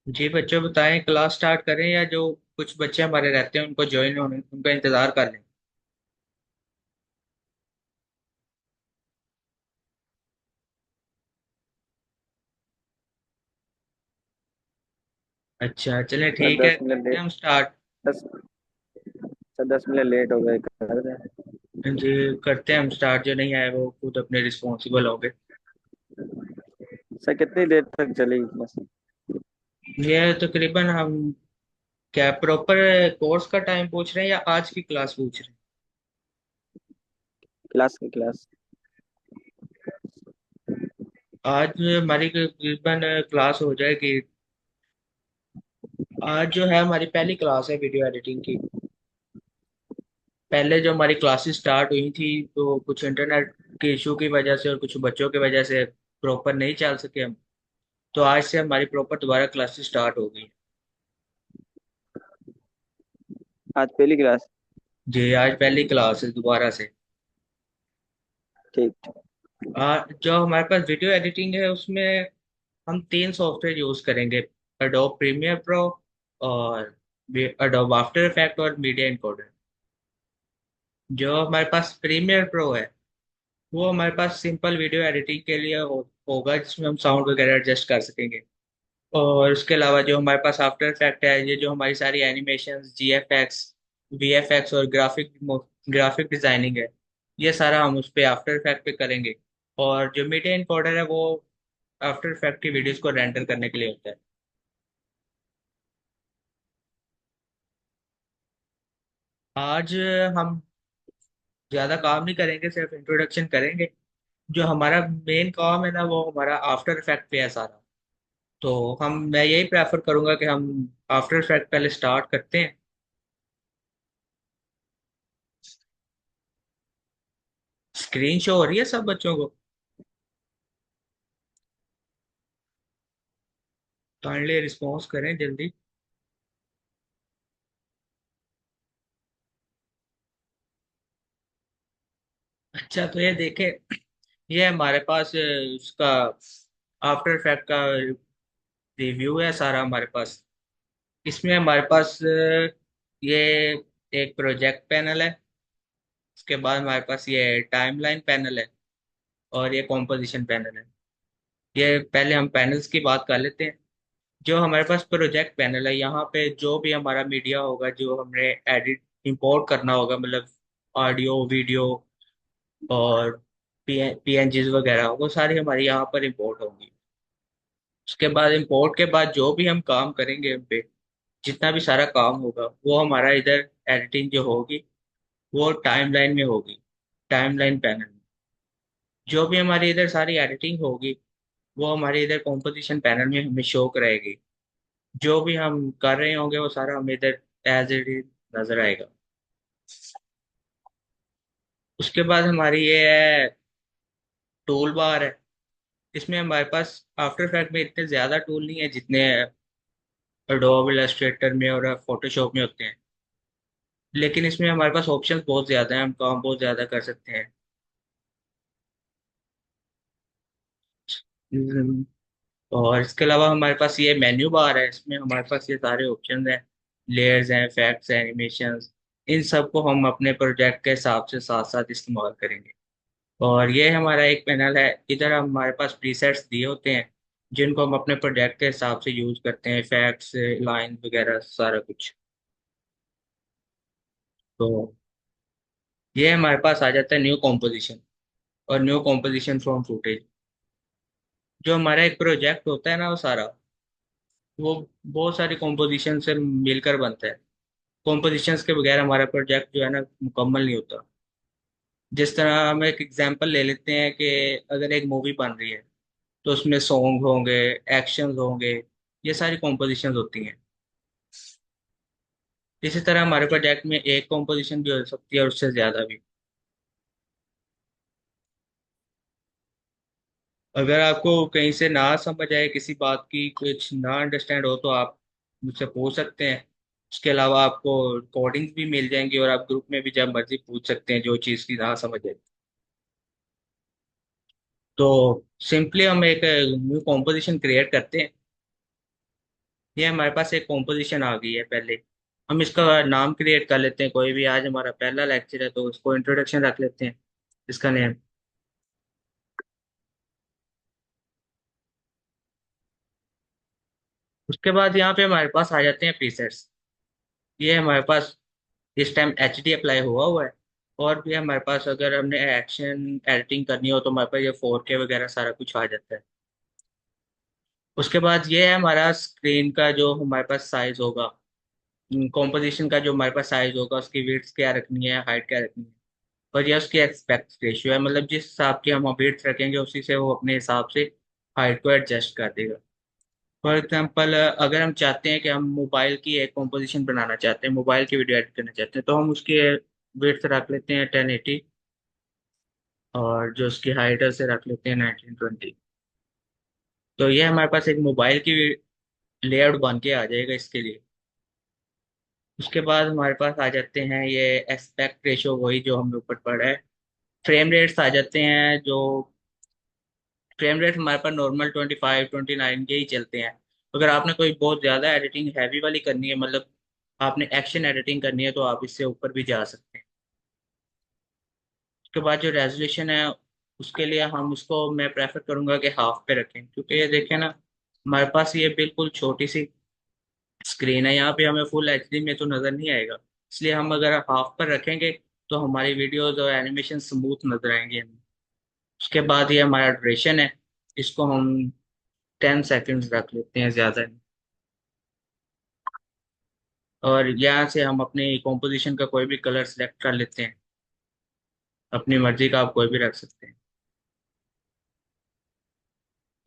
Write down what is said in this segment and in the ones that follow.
जी बच्चों बताएं, class start करें या जो कुछ बच्चे हमारे रहते हैं उनको ज्वाइन होने उनका इंतजार कर लें। अच्छा चलें सर ठीक है, 10 मिनट करते हैं लेट। हम स्टार्ट। 10 मिनट लेट हो गए, कर दें। जी करते हैं हम स्टार्ट। जो नहीं आए वो खुद अपने रिस्पॉन्सिबल होंगे। सर कितनी देर तक चलेगी क्लास? ये तकरीबन हम क्या प्रॉपर कोर्स का टाइम पूछ रहे हैं या आज की क्लास पूछ रहे क्लास की क्लास। हैं? आज हमारी तकरीबन क्लास हो जाएगी। आज जो है हमारी पहली क्लास है वीडियो एडिटिंग की। पहले जो हमारी क्लासेस स्टार्ट हुई थी तो कुछ इंटरनेट के इशू की वजह से और कुछ बच्चों की वजह से प्रॉपर नहीं चल सके हम। तो आज से हमारी प्रॉपर दोबारा क्लासेस स्टार्ट हो गई। आज पहली क्लास। जी आज पहली क्लास है दोबारा से। ठीक। जो हमारे पास वीडियो एडिटिंग है उसमें हम तीन सॉफ्टवेयर यूज करेंगे। एडोब प्रीमियर प्रो और एडोब आफ्टर इफेक्ट और मीडिया इनकोडर। जो हमारे पास प्रीमियर प्रो है वो हमारे पास सिंपल वीडियो एडिटिंग के लिए होगा, जिसमें हम साउंड वगैरह एडजस्ट कर सकेंगे। और उसके अलावा जो हमारे पास आफ्टर इफेक्ट है, ये जो हमारी सारी एनिमेशन, जीएफएक्स, वीएफएक्स और ग्राफिक डिजाइनिंग है, ये सारा हम उस पे आफ्टर इफेक्ट पे करेंगे। और जो मीडिया इनकोडर है वो आफ्टर इफेक्ट की वीडियोस को रेंडर करने के लिए होता है। आज हम ज्यादा काम नहीं करेंगे, सिर्फ इंट्रोडक्शन करेंगे। जो हमारा मेन काम है ना वो हमारा आफ्टर इफेक्ट पे है सारा। तो मैं यही प्रेफर करूंगा कि हम आफ्टर इफेक्ट पहले स्टार्ट करते हैं। स्क्रीन शो हो रही है सब बच्चों को? काइंडली रिस्पॉन्स करें जल्दी। अच्छा तो ये देखें, ये हमारे पास उसका आफ्टर इफेक्ट का रिव्यू है सारा हमारे पास। इसमें हमारे पास ये एक प्रोजेक्ट पैनल है। उसके बाद हमारे पास ये टाइमलाइन पैनल है और ये कॉम्पोजिशन पैनल है। ये पहले हम पैनल्स की बात कर लेते हैं। जो हमारे पास प्रोजेक्ट पैनल है, यहाँ पे जो भी हमारा मीडिया होगा जो हमने एडिट इंपोर्ट करना होगा, मतलब ऑडियो वीडियो और पीएनजीज वगैरह, वो सारी हमारी यहाँ पर इंपोर्ट होंगी। उसके बाद इंपोर्ट के बाद जो भी हम काम करेंगे उन पे, जितना भी सारा काम होगा वो हमारा इधर एडिटिंग जो होगी वो टाइमलाइन में होगी, टाइमलाइन पैनल में। जो भी हमारी इधर सारी एडिटिंग होगी वो हमारे इधर कॉम्पोजिशन पैनल में हमें शो कराएगी। जो भी हम कर रहे होंगे वो सारा हमें इधर एज इट इज नजर आएगा। उसके बाद हमारी ये है टूल बार है। इसमें हमारे पास आफ्टर इफेक्ट में इतने ज्यादा टूल नहीं है जितने एडोब इलस्ट्रेटर में और फोटोशॉप में होते हैं। लेकिन इसमें हमारे पास ऑप्शंस बहुत ज्यादा हैं, हम काम बहुत ज्यादा कर सकते हैं। हम्म, और इसके अलावा हमारे पास ये मेन्यू बार है। इसमें हमारे पास ये सारे ऑप्शन हैं, लेयर्स हैं, इफेक्ट्स हैं, एनिमेशंस। इन सब को हम अपने प्रोजेक्ट के हिसाब से साथ साथ इस्तेमाल करेंगे। और ये हमारा एक पैनल है, इधर हमारे पास प्रीसेट्स दिए होते हैं जिनको हम अपने प्रोजेक्ट के हिसाब से यूज करते हैं, इफेक्ट्स, लाइन वगैरह सारा कुछ। तो ये हमारे पास आ जाता है न्यू कॉम्पोजिशन और न्यू कॉम्पोजिशन फ्रॉम फुटेज। जो हमारा एक प्रोजेक्ट होता है ना वो सारा, वो बहुत सारी कॉम्पोजिशन से मिलकर बनता है। कॉम्पोजिशंस के बगैर हमारा प्रोजेक्ट जो है ना मुकम्मल नहीं होता। जिस तरह हम एक एग्जांपल ले लेते हैं कि अगर एक मूवी बन रही है तो उसमें सॉन्ग होंगे, एक्शंस होंगे, ये सारी कॉम्पोजिशंस होती हैं। इसी तरह हमारे प्रोजेक्ट में एक कॉम्पोजिशन भी हो सकती है और उससे ज्यादा भी। अगर आपको कहीं से ना समझ आए, किसी बात की कुछ ना अंडरस्टैंड हो, तो आप मुझसे पूछ सकते हैं। उसके अलावा आपको रिकॉर्डिंग्स भी मिल जाएंगी और आप ग्रुप में भी जब मर्जी पूछ सकते हैं जो चीज़ की ना समझ आए। तो सिंपली हम एक न्यू कॉम्पोजिशन क्रिएट करते हैं। ये हमारे पास एक कॉम्पोजिशन आ गई है पहले। हम इसका नाम क्रिएट कर लेते हैं कोई भी। आज हमारा पहला लेक्चर है तो उसको इंट्रोडक्शन रख लेते हैं, इसका नेम। उसके बाद यहाँ पे हमारे पास आ जाते हैं प्रीसेट्स। ये हमारे पास इस टाइम एच डी अप्लाई हुआ है। और भी हमारे पास अगर हमने एक्शन एडिटिंग करनी हो तो हमारे पास ये 4K वगैरह सारा कुछ आ जाता है। उसके बाद ये है हमारा स्क्रीन का जो हमारे पास साइज होगा, कॉम्पोजिशन का जो हमारे पास साइज होगा, उसकी विड्थ क्या रखनी है, हाइट क्या रखनी है। और ये उसकी एस्पेक्ट रेशियो है, मतलब जिस हिसाब की हम विड्थ रखेंगे उसी से वो अपने हिसाब से हाइट को एडजस्ट कर देगा। फॉर एग्जाम्पल, अगर हम चाहते हैं कि हम मोबाइल की एक कॉम्पोजिशन बनाना चाहते हैं, मोबाइल की वीडियो एडिट करना चाहते हैं, तो हम उसकी विड्थ रख लेते हैं 1080, और जो उसकी हाइट है उसे रख लेते हैं 1920। तो ये हमारे पास एक मोबाइल की लेआउट बन के आ जाएगा इसके लिए। उसके बाद हमारे पास आ जाते हैं ये एस्पेक्ट रेशो, वही जो हमने ऊपर पढ़ा है। फ्रेम रेट्स आ जाते हैं, जो फ्रेम रेट हमारे पास नॉर्मल 25 29 के ही चलते हैं। अगर आपने कोई बहुत ज़्यादा एडिटिंग हैवी वाली करनी है, मतलब आपने एक्शन एडिटिंग करनी है, तो आप इससे ऊपर भी जा सकते हैं। उसके बाद जो रेजोल्यूशन है, उसके लिए हम उसको, मैं प्रेफर करूंगा कि हाफ पे रखें, क्योंकि ये देखें ना, हमारे पास ये बिल्कुल छोटी सी स्क्रीन है, यहाँ पे हमें फुल एचडी में तो नज़र नहीं आएगा। इसलिए हम अगर हाफ पर रखेंगे तो हमारी वीडियोज और एनिमेशन स्मूथ नजर आएंगे हमें। उसके बाद ये हमारा ड्यूरेशन है, इसको हम 10 सेकेंड्स रख लेते हैं, ज़्यादा नहीं। और यहाँ से हम अपनी कॉम्पोजिशन का कोई भी कलर सेलेक्ट कर लेते हैं, अपनी मर्जी का आप कोई भी रख सकते हैं।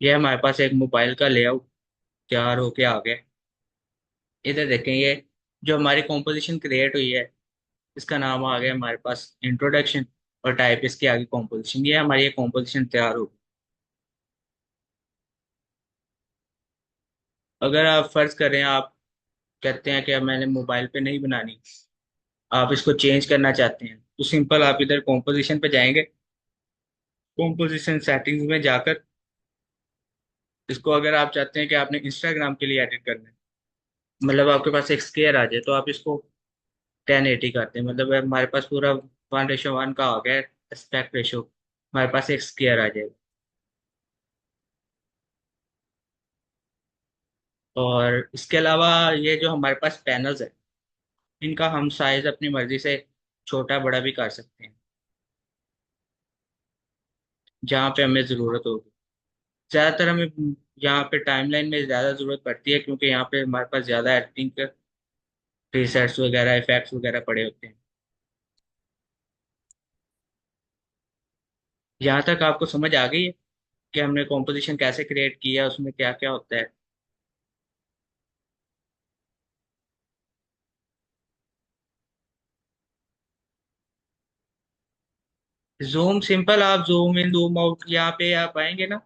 ये हमारे पास एक मोबाइल का लेआउट तैयार होके आ गया। इधर देखें, ये जो हमारी कॉम्पोजिशन क्रिएट हुई है, इसका नाम आ गया हमारे पास इंट्रोडक्शन, और टाइप इसके आगे कॉम्पोजिशन। ये हमारी एक कॉम्पोजिशन तैयार हो। अगर आप फर्ज करें, आप कहते हैं कि अब मैंने मोबाइल पे नहीं बनानी, आप इसको चेंज करना चाहते हैं, तो सिंपल आप इधर कॉम्पोजिशन पे जाएंगे। कॉम्पोजिशन सेटिंग्स में जाकर इसको, अगर आप चाहते हैं कि आपने इंस्टाग्राम के लिए एडिट करना है, मतलब आपके पास एक स्केयर आ जाए, तो आप इसको 1080 करते हैं, मतलब हमारे पास पूरा 1:1 का आ गया एस्पेक्ट रेशो, हमारे पास एक स्केयर आ जाएगा। और इसके अलावा ये जो हमारे पास पैनल्स है, इनका हम साइज अपनी मर्जी से छोटा बड़ा भी कर सकते हैं, जहाँ पे हमें ज़रूरत होगी। ज़्यादातर हमें यहाँ पे टाइमलाइन में ज़्यादा ज़रूरत पड़ती है, क्योंकि यहाँ पे हमारे पास ज़्यादा एडिटिंग के प्रीसेट्स वगैरह, इफेक्ट्स वगैरह पड़े होते हैं। यहाँ तक आपको समझ आ गई है कि हमने कॉम्पोजिशन कैसे क्रिएट किया, उसमें क्या क्या होता है। जूम सिंपल, आप जूम इन जूम आउट यहाँ पे आप आएंगे ना,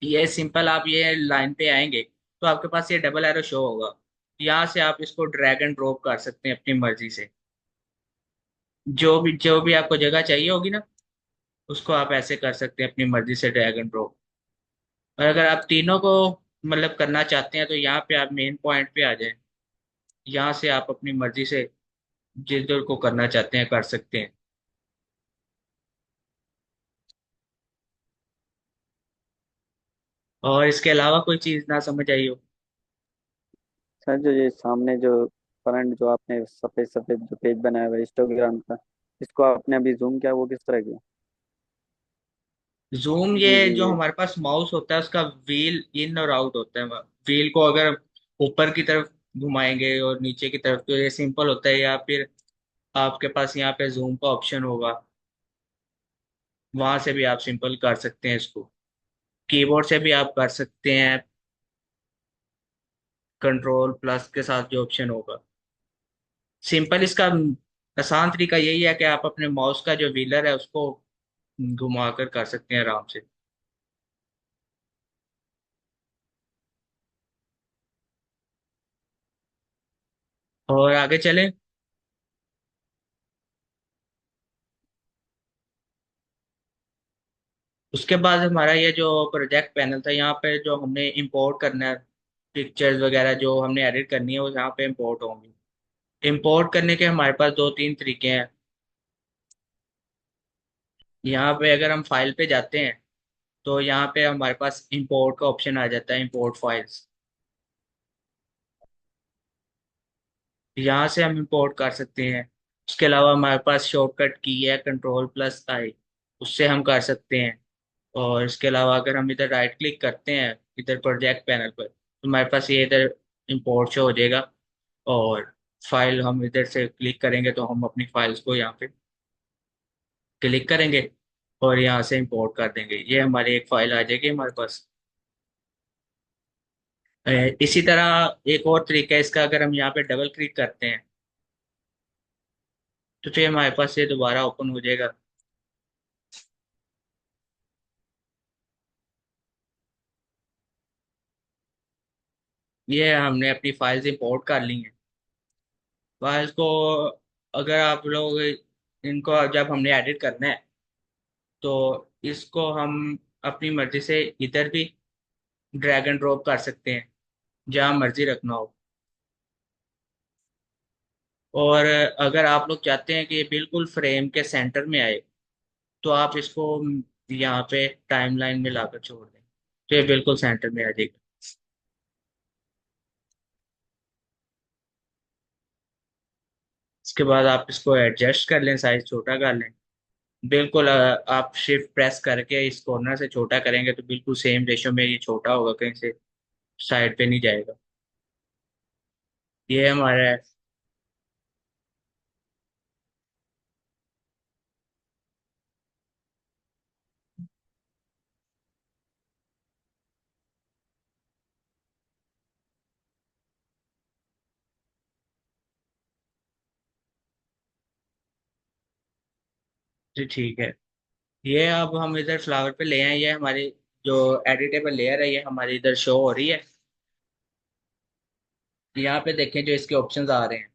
ये सिंपल आप ये लाइन पे आएंगे तो आपके पास ये डबल एरो शो होगा। यहाँ से आप इसको ड्रैग एंड ड्रॉप कर सकते हैं अपनी मर्जी से। जो भी आपको जगह चाहिए होगी ना, उसको आप ऐसे कर सकते हैं अपनी मर्जी से, ड्रैग एंड ड्रॉप। और अगर आप तीनों को मतलब करना चाहते हैं, तो यहाँ पे आप मेन पॉइंट पे आ जाएं। यहाँ से आप अपनी मर्जी से जिधर को करना चाहते हैं कर सकते हैं। और इसके अलावा कोई चीज़ ना समझ आई हो। सर जो ये सामने जो फ्रंट जो आपने सफेद सफेद जो पेज बनाया हुआ है इंस्टाग्राम का, इसको आपने अभी जूम किया, वो किस तरह किया? जूम, जी ये जी, जो ये हमारे पास माउस होता है उसका व्हील इन और आउट होता है। व्हील को अगर ऊपर की तरफ घुमाएंगे और नीचे की तरफ, तो ये सिंपल होता है। या फिर आपके पास यहाँ पे जूम का ऑप्शन होगा, वहां से भी आप सिंपल कर सकते हैं इसको। कीबोर्ड से भी आप कर सकते हैं, कंट्रोल प्लस के साथ जो ऑप्शन होगा। सिंपल इसका आसान तरीका यही है कि आप अपने माउस का जो व्हीलर है उसको घुमा कर कर सकते हैं आराम से। और आगे चलें। उसके बाद हमारा ये जो प्रोजेक्ट पैनल था, यहाँ पे जो हमने इंपोर्ट करना है, पिक्चर्स वगैरह जो हमने एडिट करनी है वो यहाँ पे इंपोर्ट होंगी। इंपोर्ट करने के हमारे पास दो तीन तरीके हैं। यहाँ पे अगर हम फाइल पे जाते हैं तो यहाँ पे हमारे पास इंपोर्ट का ऑप्शन आ जाता है, इंपोर्ट फाइल्स। यहाँ से हम इंपोर्ट कर सकते हैं। उसके अलावा हमारे पास शॉर्टकट की है Ctrl+I, उससे हम कर सकते हैं। और इसके अलावा अगर हम इधर राइट क्लिक करते हैं इधर प्रोजेक्ट पैनल पर तो हमारे पास ये इधर इंपोर्ट शो हो जाएगा। और फाइल हम इधर से क्लिक करेंगे तो हम अपनी फाइल्स को यहाँ पे क्लिक करेंगे और यहाँ से इंपोर्ट कर देंगे, ये हमारी एक फाइल आ जाएगी हमारे पास। अ, इसी तरह एक और तरीका है इसका, अगर हम यहाँ पे डबल क्लिक करते हैं तो फिर हमारे पास ये दोबारा ओपन हो जाएगा। ये हमने अपनी फाइल्स इंपोर्ट कर ली हैं। फाइल्स को अगर आप लोग इनको जब हमने एडिट करना है तो इसको हम अपनी मर्जी से इधर भी ड्रैग एंड ड्रॉप कर सकते हैं, जहाँ मर्जी रखना हो। और अगर आप लोग चाहते हैं कि ये बिल्कुल फ्रेम के सेंटर में आए तो आप इसको यहाँ पे टाइमलाइन में लाकर छोड़ दें तो ये बिल्कुल सेंटर में आ जाएगा। इसके बाद आप इसको एडजस्ट कर लें, साइज छोटा कर लें। बिल्कुल आप शिफ्ट प्रेस करके इस कॉर्नर से छोटा करेंगे तो बिल्कुल सेम रेशो में ये छोटा होगा, कहीं से साइड पे नहीं जाएगा। ये हमारा है। जी ठीक है। ये अब हम इधर फ्लावर पे ले आए, ये हमारी जो एडिटेबल लेयर है ये हमारी इधर शो हो रही है। यहाँ पे देखें जो इसके ऑप्शंस आ रहे हैं,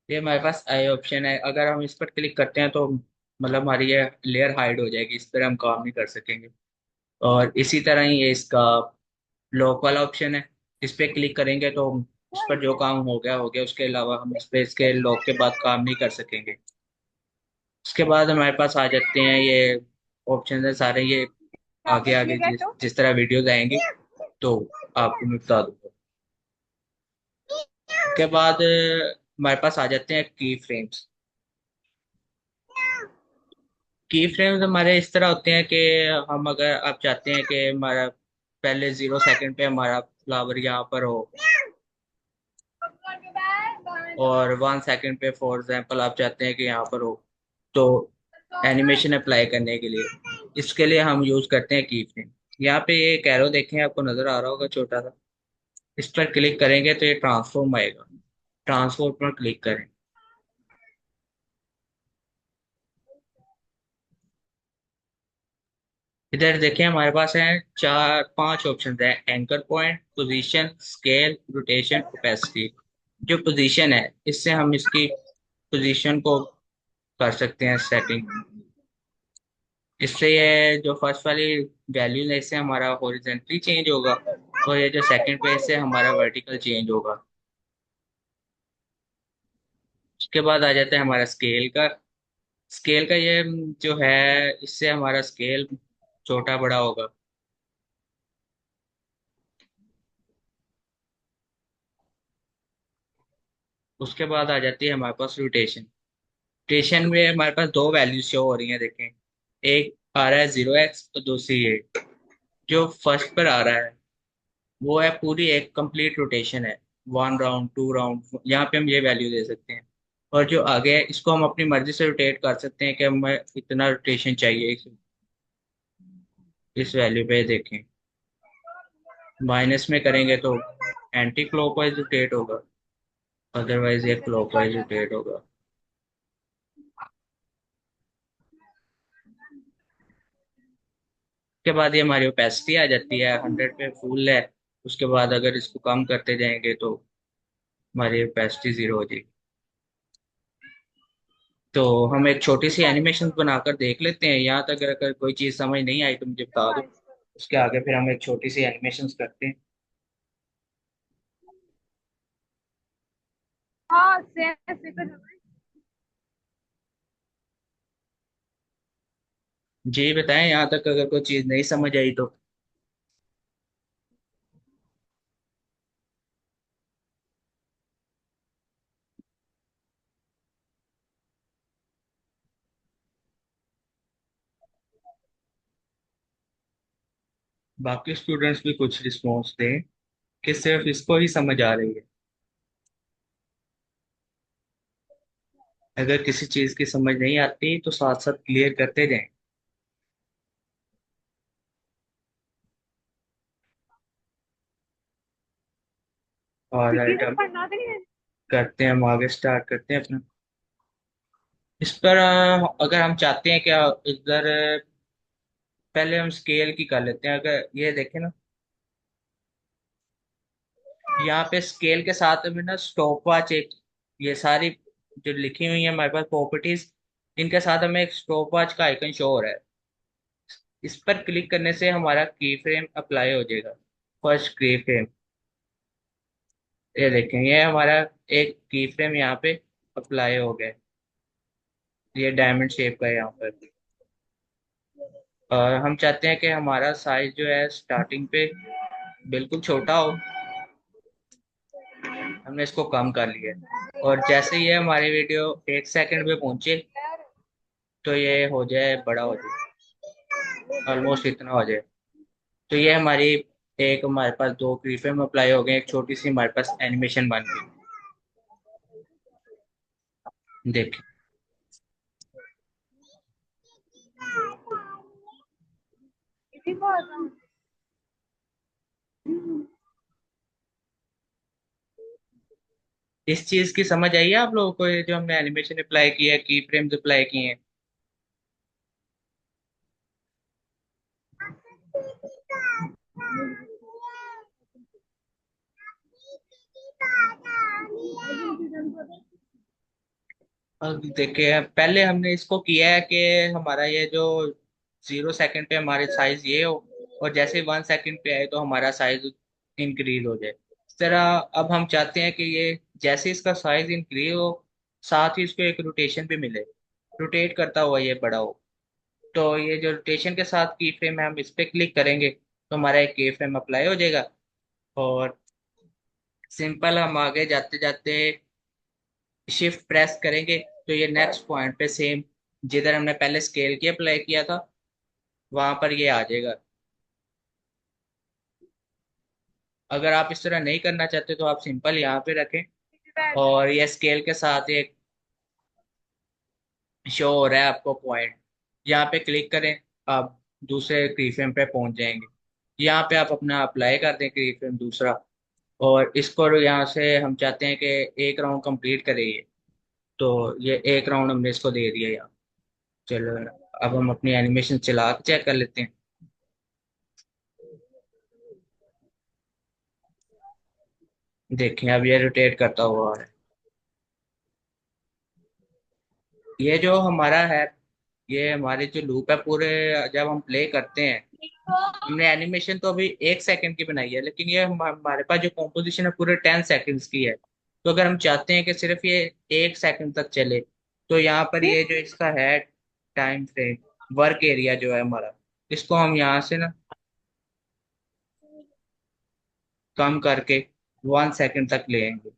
ये हमारे पास आई ऑप्शन है। अगर हम इस पर क्लिक करते हैं तो मतलब हमारी ये लेयर हाइड हो जाएगी, इस पर हम काम नहीं कर सकेंगे। और इसी तरह ही ये इसका लॉक वाला ऑप्शन है, इस पे क्लिक करेंगे तो उस पर जो काम हो गया, उसके अलावा हम इस पे इसके लॉक के बाद काम नहीं कर सकेंगे। उसके बाद हमारे पास आ जाते हैं ये ऑप्शन है सारे, ये आगे आगे जिस जिस तरह वीडियोस आएंगी तो आपको मैं बता दूंगा। उसके बाद हमारे पास आ जाते हैं की फ्रेम्स। की फ्रेम्स हमारे इस तरह होते हैं कि हम अगर आप चाहते हैं कि हमारा पहले 0 सेकंड पे हमारा फ्लावर यहाँ पर हो और 1 सेकंड पे फॉर एग्जाम्पल आप चाहते हैं कि यहाँ पर हो, तो एनिमेशन अप्लाई करने के लिए इसके लिए हम यूज करते हैं की फ्रेम। यहाँ पे ये एक एरो देखें, आपको नजर आ रहा होगा छोटा सा, इस पर क्लिक करेंगे तो ये ट्रांसफॉर्म आएगा। ट्रांसफॉर्म पर क्लिक करें। इधर देखें हमारे पास है चार पांच ऑप्शन है, anchor point, position, scale, rotation, opacity. जो पोजीशन है इससे हम इसकी पोजीशन को कर सकते हैं सेटिंग। इससे ये जो फर्स्ट वाली वैल्यू है इससे हमारा हॉरिजेंटली चेंज होगा और ये जो सेकंड पे इससे हमारा वर्टिकल चेंज होगा। उसके बाद आ जाता है हमारा स्केल का। स्केल का ये जो है इससे हमारा स्केल छोटा बड़ा होगा। उसके बाद आ जाती है हमारे पास रोटेशन। रोटेशन में हमारे पास दो वैल्यूज शो हो रही हैं, देखें। एक आ रहा है 0x और दूसरी ये। जो फर्स्ट पर आ रहा है वो है पूरी एक कंप्लीट रोटेशन है, 1 राउंड 2 राउंड, यहाँ पे हम ये वैल्यू दे सकते हैं। और जो आगे है इसको हम अपनी मर्जी से रोटेट कर सकते हैं कि हमें इतना रोटेशन चाहिए इस वैल्यू पे देखें। माइनस में करेंगे तो एंटी क्लॉकवाइज रोटेट होगा, अदरवाइज ये क्लॉकवाइज रोटेट होगा। उसके बाद ये हमारी ओपेसिटी आ जाती है, 100 पे फुल है। उसके बाद अगर इसको कम करते जाएंगे तो हमारी ओपेसिटी 0 हो जाएगी। तो हम एक छोटी सी एनिमेशन बनाकर देख लेते हैं, यहाँ तक अगर कोई चीज़ समझ नहीं आई तो मुझे बता दो। उसके आगे फिर हम एक छोटी सी एनिमेशन करते हैं। हाँ सेम फिगर। जी बताएं, यहाँ तक अगर कोई चीज नहीं समझ आई तो। बाकी स्टूडेंट्स भी कुछ रिस्पॉन्स दें कि सिर्फ इसको ही समझ आ रही है। अगर किसी चीज की समझ नहीं आती तो साथ साथ क्लियर करते जाएं। और किसी राइट, ने हम पढ़ना नहीं है। करते हैं, हम आगे स्टार्ट करते हैं अपना। इस पर अगर हम चाहते हैं क्या, इधर पहले हम स्केल की कर लेते हैं। अगर ये देखें ना, यहाँ पे स्केल के साथ में ना स्टॉप वॉच एक, ये सारी जो लिखी हुई है हमारे पास प्रॉपर्टीज, इनके साथ हमें एक स्टॉप वॉच का आइकन शो हो रहा है। इस पर क्लिक करने से हमारा की फ्रेम अप्लाई हो जाएगा। फर्स्ट की फ्रेम, ये देखें, ये हमारा एक की फ्रेम यहाँ पे अप्लाई हो गया है। ये डायमंड शेप का है यहाँ पर। और हम चाहते हैं कि हमारा साइज जो है स्टार्टिंग पे बिल्कुल छोटा हो। हमने इसको कम कर लिया है। और जैसे ये हमारी वीडियो 1 सेकंड पे पहुंचे तो ये हो जाए, बड़ा हो जाए, ऑलमोस्ट इतना हो जाए। तो ये हमारी एक, हमारे पास दो की फ्रेम अप्लाई हो गए, एक छोटी सी हमारे पास एनिमेशन बन गई। देखिए, इसी बात। इस चीज की समझ आई है आप लोगों को, ये जो हमने एनिमेशन अप्लाई किया है, की फ्रेम्स अप्लाई किए हैं। अब देखिए, पहले हमने इसको किया है कि हमारा ये जो 0 सेकंड पे हमारे साइज ये हो, और जैसे 1 सेकंड पे आए तो हमारा साइज इंक्रीज हो जाए। इस तरह अब हम चाहते हैं कि ये जैसे इसका साइज इंक्रीज हो, साथ ही इसको एक रोटेशन भी मिले, रोटेट करता हुआ ये बड़ा हो। तो ये जो रोटेशन के साथ की फ्रेम है, हम इस पे क्लिक करेंगे तो हमारा एक की फ्रेम अप्लाई हो जाएगा। और सिंपल हम आगे जाते जाते शिफ्ट प्रेस करेंगे तो ये नेक्स्ट पॉइंट पे सेम, जिधर हमने पहले स्केल की अप्लाई किया था, वहां पर ये आ जाएगा। अगर आप इस तरह नहीं करना चाहते तो आप सिंपल यहाँ पे रखें, और ये स्केल के साथ एक शो हो रहा है आपको पॉइंट, यहाँ पे क्लिक करें, आप दूसरे की पे पहुंच जाएंगे। यहाँ पे आप अपना अप्लाई कर दें की दूसरा, और इसको यहाँ से हम चाहते हैं कि एक राउंड कंप्लीट करें ये। तो ये एक राउंड हमने इसको दे दिया यहाँ। चलो, अब हम अपनी एनिमेशन चला के चेक कर लेते हैं। देखें, अब ये रोटेट करता हुआ है। ये जो हमारा है, ये हमारे जो लूप है पूरे, जब हम प्ले करते हैं, हमने एनिमेशन तो अभी 1 सेकंड की बनाई है, लेकिन ये हमारे पास जो कॉम्पोजिशन है पूरे 10 सेकंड्स की है। तो अगर हम चाहते हैं कि सिर्फ ये 1 सेकंड तक चले, तो यहाँ पर ये जो इसका है टाइम फ्रेम, वर्क एरिया जो है हमारा, इसको हम यहाँ से ना कम करके 1 सेकंड तक ले आएंगे।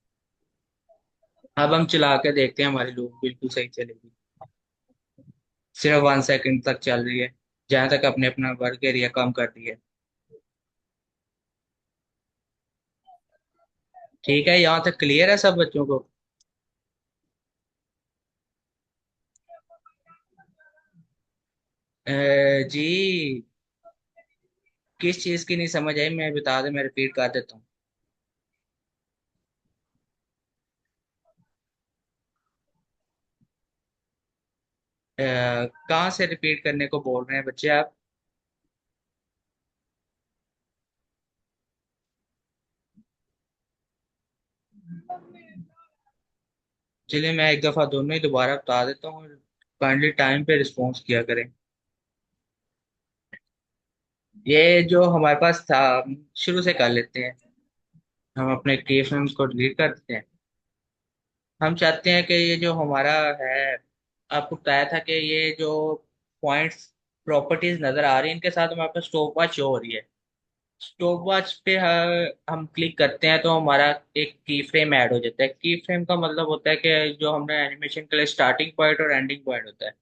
अब हम चला के देखते हैं, हमारी लूप बिल्कुल सही चलेगी। सिर्फ 1 सेकंड तक चल रही है, जहां तक अपने अपना वर्क एरिया कम कर दिया है। ठीक है, यहाँ तक क्लियर है सब बच्चों को? जी, किस चीज की नहीं समझ आई, मैं बता दे, मैं रिपीट कर देता हूँ। कहाँ से रिपीट करने को बोल रहे हैं बच्चे आप? चलिए, मैं एक दफा दोनों ही दोबारा बता देता हूँ, काइंडली टाइम पे रिस्पॉन्स किया करें। ये जो हमारे पास था, शुरू से कर लेते हैं। हम अपने की फ्रेम्स को डिलीट कर देते हैं। हम चाहते हैं कि ये जो हमारा है, आपको बताया था कि ये जो पॉइंट्स प्रॉपर्टीज नजर आ रही है, इनके साथ हमारे पास स्टॉप वॉच शो हो रही है। स्टॉप वॉच पे हम क्लिक करते हैं तो हमारा एक की फ्रेम ऐड हो जाता है। की फ्रेम का मतलब होता है कि जो हमने एनिमेशन के लिए स्टार्टिंग पॉइंट और एंडिंग पॉइंट होता है,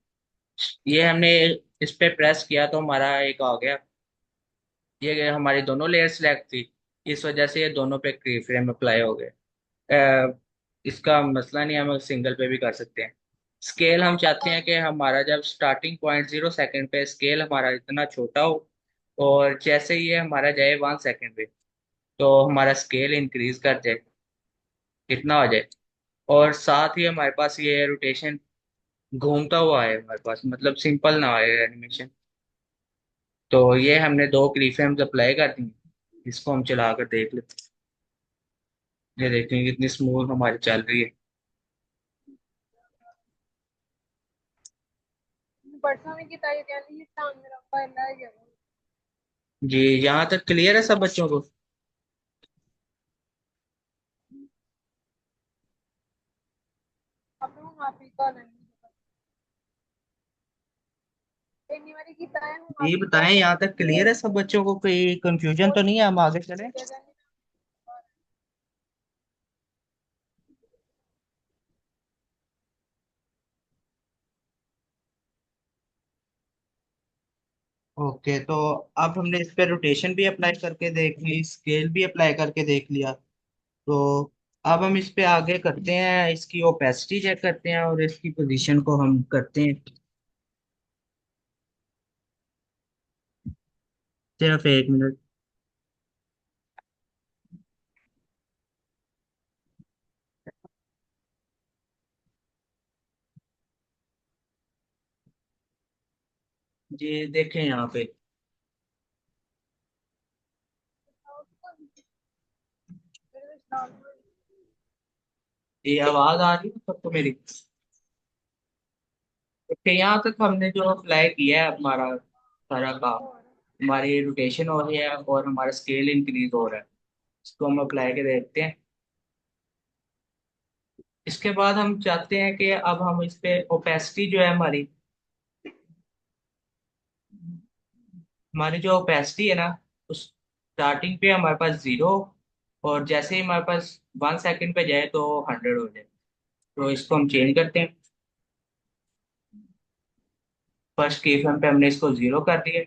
ये हमने इस पे प्रेस किया तो हमारा एक आ गया। ये हमारी दोनों लेयर सिलेक्ट थी, इस वजह से ये दोनों पे की फ्रेम अप्लाई हो गए। इसका मसला नहीं, हम सिंगल पे भी कर सकते हैं। स्केल हम चाहते हैं कि हमारा जब स्टार्टिंग पॉइंट 0 सेकंड पे स्केल हमारा इतना छोटा हो, और जैसे ही ये हमारा जाए 1 सेकंड पे तो हमारा स्केल इंक्रीज कर जाए, इतना हो जाए। और साथ ही हमारे पास ये रोटेशन घूमता हुआ है हमारे पास, मतलब सिंपल ना आए एनिमेशन। तो ये हमने दो की फ्रेम्स अप्लाई कर दी। इसको हम चला कर देख लेते हैं। ये देखते हैं कितनी स्मूथ हमारी चल रही है। परसों में किताब कहती है शाम में रखा है गया। जी, यहाँ तक क्लियर है सब बच्चों को? अब हम माफी का लेंगे। इतनी वाली किताब है हम ये माफी का बताएं, यहाँ तक लेंगे। क्लियर है सब बच्चों को? कोई कंफ्यूजन और तो नहीं है? हम आगे चलें। जगह नहीं। ओके, तो अब हमने इस पे रोटेशन भी अप्लाई करके देख ली, स्केल भी अप्लाई करके देख लिया। तो अब हम इस पे आगे करते हैं, इसकी ओपेसिटी चेक करते हैं और इसकी पोजीशन को हम करते हैं। सिर्फ 1 मिनट। जी देखें यहाँ पे, ये आवाज आ रही है सबको मेरी? ओके, यहाँ तक हमने जो अप्लाई किया है हमारा सारा काम, हमारी रोटेशन हो रही है और हमारा स्केल इंक्रीज हो रहा है। इसको हम अप्लाई के देखते हैं। इसके बाद हम चाहते हैं कि अब हम इस पे ओपेसिटी जो है हमारी जो ओपेसिटी है ना, उस स्टार्टिंग पे हमारे पास 0, और जैसे ही हमारे पास 1 सेकंड पे जाए तो 100 हो जाए। तो इसको हम चेंज करते हैं। फर्स्ट की फ्रेम पे हमने इसको 0 कर दिया।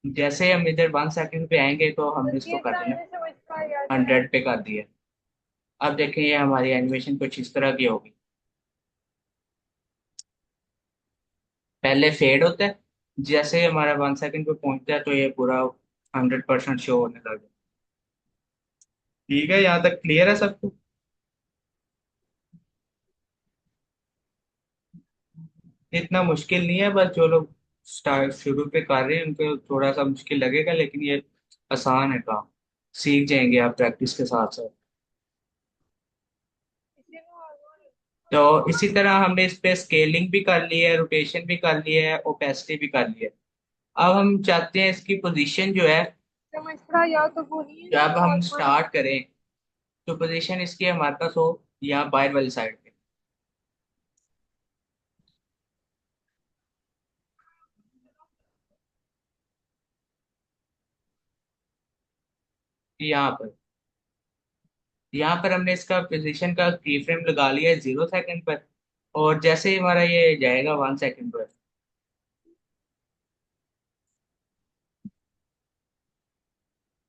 जैसे ही हम इधर 1 सेकंड पे आएंगे तो हमने बल्कि इसको ये कर देना जानने से इसका याद है। 100 पे कर दिया। अब देखें, ये हमारी एनिमेशन कुछ इस तरह की होगी। पहले फेड होता है, जैसे ही हमारा 1 सेकंड पे पहुंचता है तो ये पूरा 100% शो होने लगा। ठीक है, यहाँ तक क्लियर है सबको? इतना मुश्किल नहीं है, बस जो लोग स्टार्ट शुरू पे कर रहे हैं उनको थोड़ा सा मुश्किल लगेगा, लेकिन ये आसान है काम। सीख जाएंगे आप प्रैक्टिस के साथ साथ। इसी में तो इसी तरह हमने इस पे स्केलिंग भी कर ली है, रोटेशन भी कर ली है, ओपेसिटी भी कर ली है। अब हम चाहते हैं इसकी पोजीशन जो है, समझता या तो बोलिए ना जब हम आसमान में। स्टार्ट करें तो पोजीशन इसकी हमारे पास हो यहाँ बाहर वाली साइड पे, यहाँ पर। यहाँ पर हमने इसका पोजीशन का की फ्रेम लगा लिया है 0 सेकंड पर, और जैसे ही हमारा ये जाएगा 1 सेकंड पर,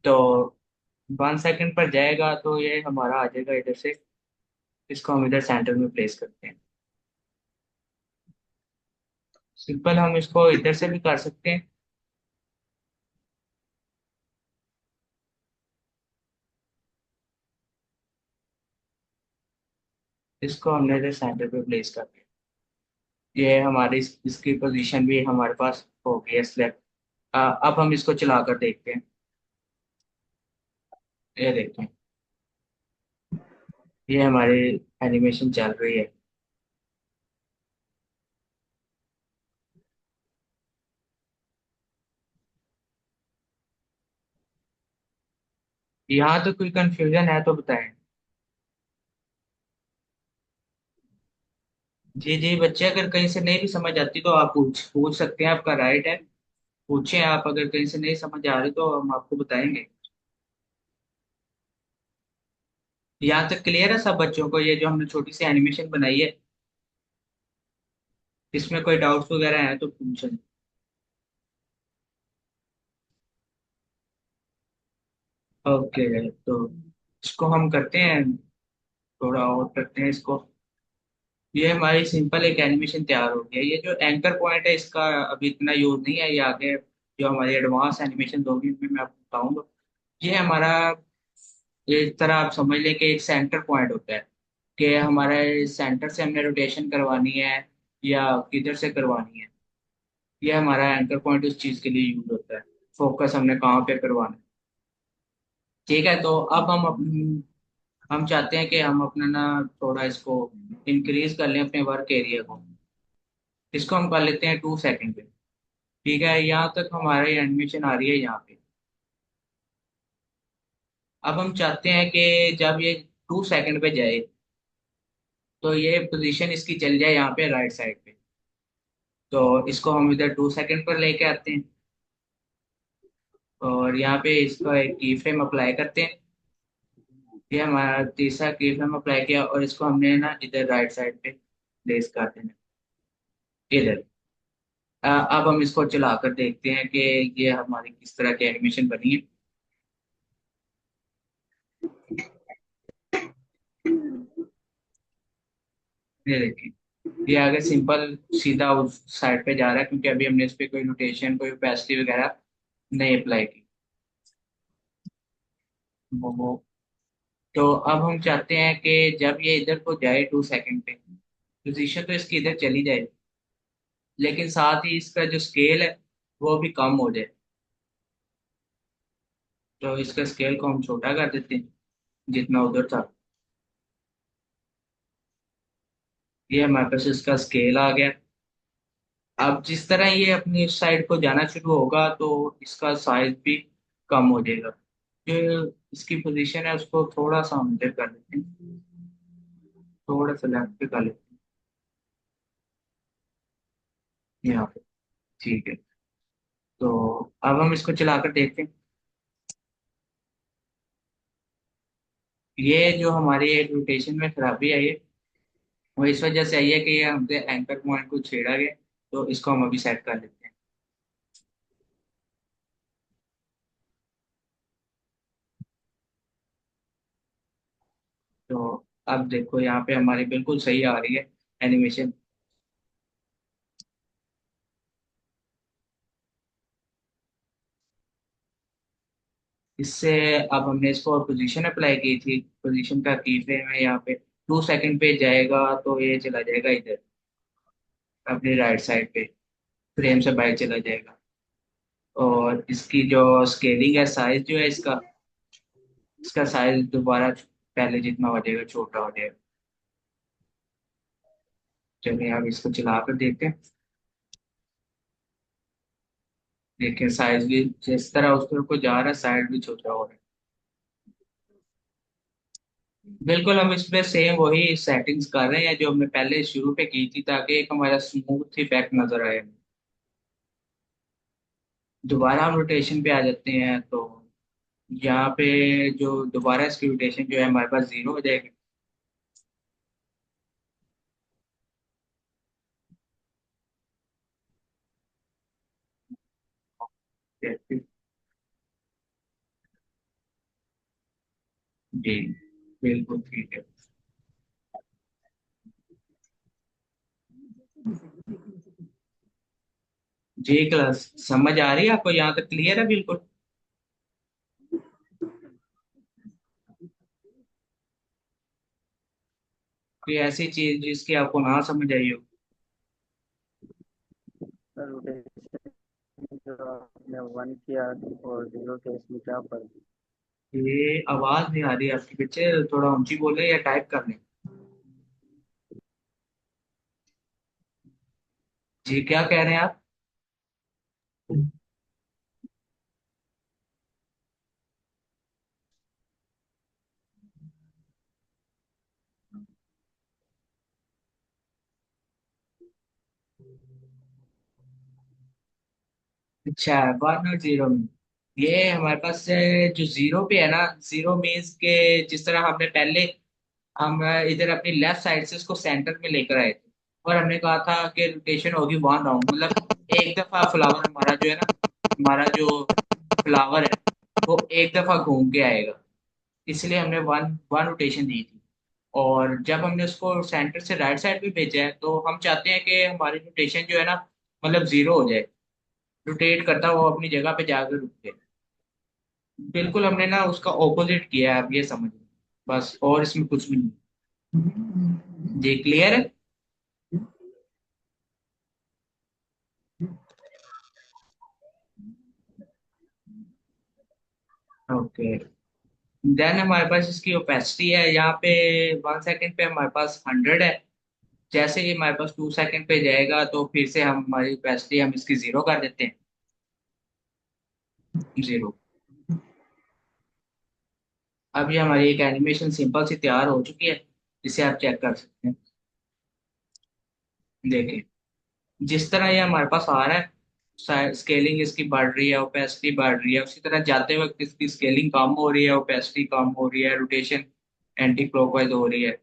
तो 1 सेकंड पर जाएगा तो ये हमारा आ जाएगा इधर से। इसको हम इधर सेंटर में प्लेस करते हैं। सिंपल, हम इसको इधर से भी कर सकते हैं। इसको हमने इधर सेंटर पे प्लेस कर दिया। ये हमारी इसकी पोजीशन भी हमारे पास हो गई है सिलेक्ट। अब हम इसको चलाकर देखते हैं। ये देखते हैं, ये हमारी एनिमेशन चल रही है। यहाँ तो कोई कंफ्यूजन है तो बताएं। जी जी बच्चे, अगर कहीं से नहीं भी समझ आती तो आप पूछ पूछ सकते हैं, आपका राइट है। पूछें आप, अगर कहीं से नहीं समझ आ रही तो हम आपको बताएंगे। यहाँ तक क्लियर है सब बच्चों को, ये जो हमने छोटी सी एनिमेशन बनाई है, इसमें कोई डाउट्स वगैरह हैं तो पूछें। ओके, तो इसको हम करते हैं, थोड़ा और करते हैं इसको। ये हमारी सिंपल एक एनिमेशन तैयार हो गया। ये जो एंकर पॉइंट है इसका अभी इतना यूज नहीं है, ये आगे जो हमारी एडवांस एनिमेशन होगी उनमें मैं आपको बताऊंगा। ये हमारा, एक तरह आप समझ लें कि एक सेंटर पॉइंट होता है, कि हमारे सेंटर से हमने रोटेशन करवानी है या किधर से करवानी है। ये हमारा एंकर पॉइंट उस चीज के लिए यूज होता है, फोकस हमने कहाँ पे करवाना है। ठीक है, तो अब हम चाहते हैं कि हम अपना ना थोड़ा इसको इंक्रीज कर लें अपने वर्क एरिया को। इसको हम कर लेते हैं 2 सेकंड पे। ठीक है, यहाँ तक हमारी एनिमेशन आ रही है यहाँ पे। अब हम चाहते हैं कि जब ये 2 सेकंड पे जाए तो ये पोजीशन इसकी चल जाए यहाँ पे राइट साइड पे। तो इसको हम इधर 2 सेकंड पर लेके आते हैं और यहाँ पे इसका एक की फ्रेम अप्लाई करते हैं। ये हमारा तीसरा की फ्रेम अप्लाई किया और इसको हमने ना इधर राइट साइड पे प्लेस कर देना, इधर। अब हम इसको चला कर देखते हैं कि ये हमारी किस तरह की एनिमेशन बनी है। ये देखिए, ये आगे सिंपल सीधा उस साइड पे जा रहा है, क्योंकि अभी हमने इस पे कोई रोटेशन कोई ओपेसिटी वगैरह नहीं अप्लाई की। वो तो अब हम चाहते हैं कि जब ये इधर को जाए 2 सेकंड पे, पोजीशन तो इसकी इधर चली जाए, लेकिन साथ ही इसका जो स्केल है वो भी कम हो जाए। तो इसका स्केल को हम छोटा कर देते हैं जितना उधर था। ये हमारे पास इसका स्केल आ गया। अब जिस तरह ये अपनी इस साइड को जाना शुरू होगा तो इसका साइज भी कम हो जाएगा। जो इसकी पोजीशन है उसको थोड़ा सा हम इधर कर देते हैं, थोड़ा सा लेफ्ट पे कर लेते हैं यहाँ पे। ठीक है, तो अब हम इसको चलाकर देखते हैं। ये जो हमारी एक रोटेशन में खराबी आई है वो इस वजह से आई है कि ये हमसे एंकर पॉइंट को छेड़ा गया। तो इसको हम अभी सेट कर लेते हैं। तो अब देखो यहाँ पे हमारी बिल्कुल सही आ रही है एनिमेशन। इससे अब हमने इसको पोजीशन अप्लाई की थी, पोजीशन का की फ्रेम है यहाँ पे। 2 सेकंड पे जाएगा तो ये चला जाएगा इधर अपनी राइट साइड पे, फ्रेम से बाहर चला जाएगा। और इसकी जो स्केलिंग है, साइज जो है इसका, इसका साइज दोबारा पहले जितना हो जाएगा छोटा हो जाएगा। चलिए अब इसको चला कर देखते हैं। देखिए साइज भी जिस तरह उस तरफ को जा रहा है साइज भी छोटा हो रहा है। बिल्कुल, हम इस पे सेम वही सेटिंग्स कर रहे हैं जो हमने पहले शुरू पे की थी, ताकि एक हमारा स्मूथ इफेक्ट नजर आए। दोबारा हम रोटेशन पे आ जाते हैं तो यहाँ पे जो दोबारा इसकी रोटेशन जो है हमारे पास 0 हो जाएगी। जी बिल्कुल ठीक है। जी क्लास समझ आ रही है आपको, यहाँ तक क्लियर है बिल्कुल। कोई ऐसी चीज जिसकी आपको ना समझ आई हो। सर रोटेशन जो आपने 1 किया और 0 के इसमें क्या फर्क है? ये आवाज नहीं आ रही आपके पीछे, थोड़ा ऊंची बोले या टाइप कर लें। जी क्या कह रहे हैं आप। अच्छा, 1 और 0 में ये हमारे पास जो जीरो पे है ना, जीरो मीन्स के जिस तरह हमने पहले हम इधर अपनी लेफ्ट साइड से उसको सेंटर में लेकर आए थे, और हमने कहा था कि रोटेशन होगी 1 राउंड, मतलब एक दफा फ्लावर हमारा जो है ना, हमारा जो फ्लावर है वो एक दफा घूम के आएगा, इसलिए हमने वन वन रोटेशन दी थी। और जब हमने उसको सेंटर से राइट साइड पे भेजा है तो हम चाहते हैं कि हमारी रोटेशन जो है ना, मतलब 0 हो जाए, रोटेट करता हुआ अपनी जगह पे जाकर रुक जाए। बिल्कुल हमने ना उसका ऑपोजिट किया है, आप ये समझ लो, बस, और इसमें कुछ भी नहीं। जी क्लियर है। ओके, देन हमारे पास इसकी ओपेसिटी है यहाँ पे, 1 सेकंड पे हमारे पास 100 है। जैसे ही हमारे पास 2 सेकंड पे जाएगा तो फिर से हम हमारी ओपेसिटी हम इसकी 0 कर देते हैं। 0। अब ये हमारी एक एनिमेशन सिंपल सी तैयार हो चुकी है, जिसे आप चेक कर सकते हैं। देखिए, जिस तरह ये हमारे पास आ रहा है, स्केलिंग इसकी बढ़ रही है, ओपेसिटी बढ़ रही है, उसी तरह जाते वक्त इसकी स्केलिंग कम हो रही है, ओपेसिटी कम हो रही है, रोटेशन एंटी क्लॉकवाइज हो रही है।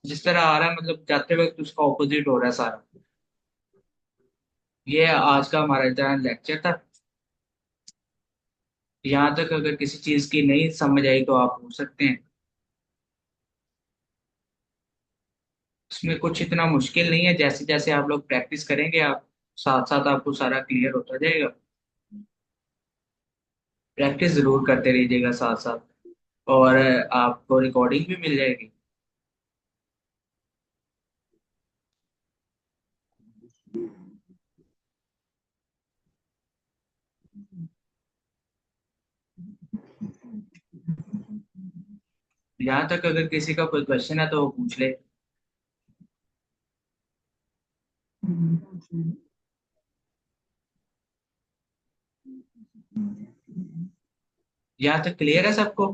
जिस तरह आ रहा है मतलब जाते वक्त उसका ऑपोजिट हो रहा है सारा। ये आज का हमारा इतना लेक्चर था। यहाँ तक अगर किसी चीज की नहीं समझ आई तो आप पूछ सकते हैं। इसमें कुछ इतना मुश्किल नहीं है, जैसे जैसे आप लोग प्रैक्टिस करेंगे आप साथ साथ आपको सारा क्लियर होता जाएगा। प्रैक्टिस जरूर करते रहिएगा साथ साथ, और आपको रिकॉर्डिंग भी मिल जाएगी। यहाँ तक अगर किसी का कोई क्वेश्चन है तो वो पूछ ले। यहाँ तक क्लियर है सबको।